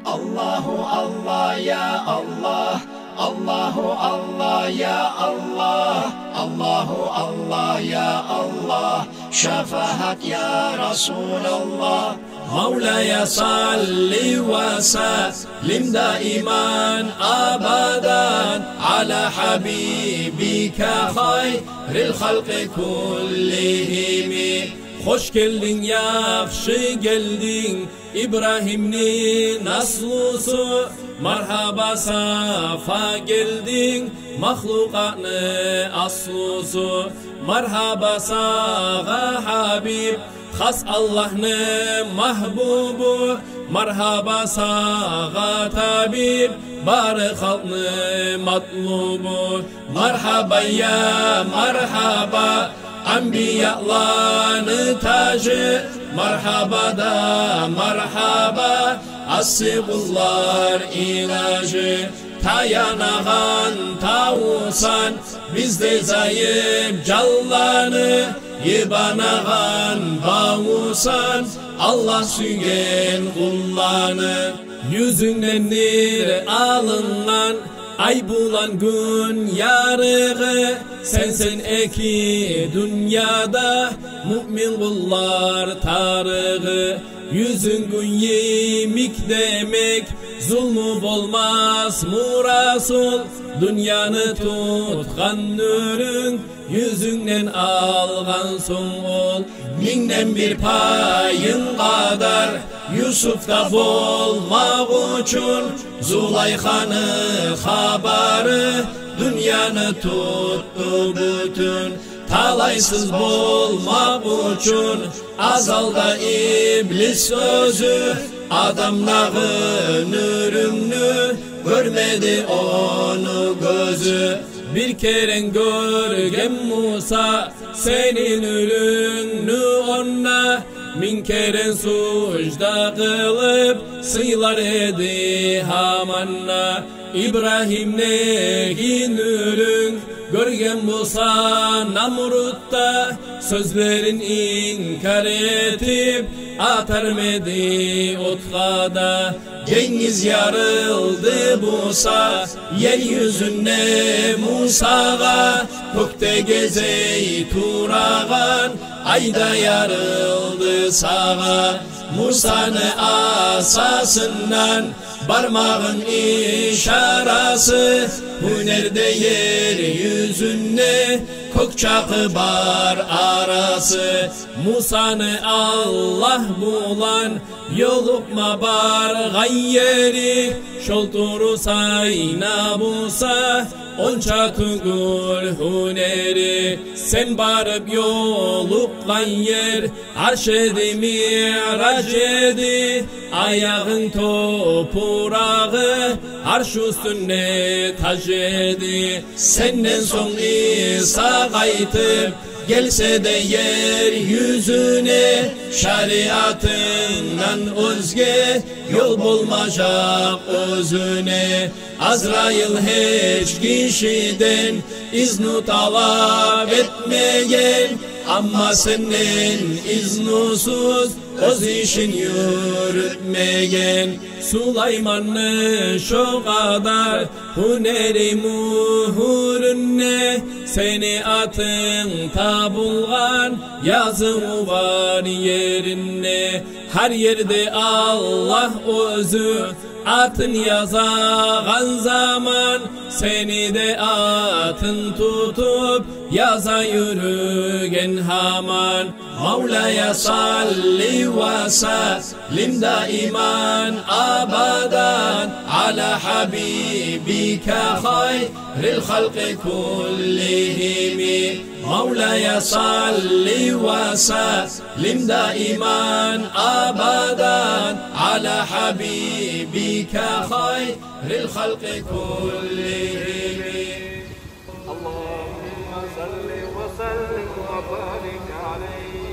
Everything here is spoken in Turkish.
Allahu Allah ya Allah, Allahu Allah ya Allah, Allahu Allah ya Allah, şefaat ya Resulallah. Mevlaya salli ve sellim daiman abadan ala habibike hayril halqi kullihim. Hoş geldin, yaxşı geldin, İbrahim'nin aslusu. Merhaba, safa geldin, mahlukatın aslusu. Merhaba sağa Habib, has Allah'ın mahbubu. Merhaba sağa tabib, bari halkın matlubu. Merhaba ya merhaba, Enbiyaların tacı. Merhaba da merhaba, asibullar ilacı. Tayanağan tavusan, bizde zayıf callanı. Yibanağan bavusan, Allah sügen kullanı. Yüzündendir alınan, ay bulan gün yarığı. Sensin eki dünyada, mümin kullar tarığı. Yüzün gün yemik demek, zulmü olmaz murasul. Dünyanı tutkan nürün, yüzünden algan son ol. Minden bir payın kadar, Yusuf'ta olmak için. Zulaykhanı habarı, dünyanı tuttu bütün. Talaysız olmak için, azalda iblis sözü. Adamların ürünü, görmedi onu gözü. Bir kere görgen Musa, senin ürünü ona. Min kere sucda kılıp, sıylar edi Haman'a. İbrahim neyin ürün, görgen Musa Namrut'ta. Sözlerin inkar etip, atar medi otkada. Cengiz yarıldı Musa, yeryüzünde Musa'ga. Kökte gezey Turağan, ayda yarıldı sağa. Musa'nın asasından, parmağın işarası. Hünerde yeryüzünde, kök çakı bar arası. Musa'nı Allah bulan, yolukma bar gayyeri. Şolturu sayna Musa, onça tügül hüneri. Sen barıp yoluk gayyer, arş edi mirac edi. Ayağın topurağı, arş üstüne tac edi. Senden son İsa kaytıp, gelse de yeryüzüne. Şeriatından özge, yol bulmayacak özüne. Azrail hiç kişiden izni talep etmeyen. Ama senin iznusuz öz işin yürütmeyen. Süleyman'ın şu kadar hüneri muhurunne. Seni atın tabulgan, yazı var yerine. Her yerde Allah özü, atın yazağan zaman. Seni de atın tutup, yaza yürügen Haman. Mevlaya salli ve sellim daiman abadan ala habibike hayril halqi kullihim. Mevlaya salli ve sellim daiman abadan ala habibike hayril halqi kullihim. Allahümme salli ve sellim ve barik aleyhi.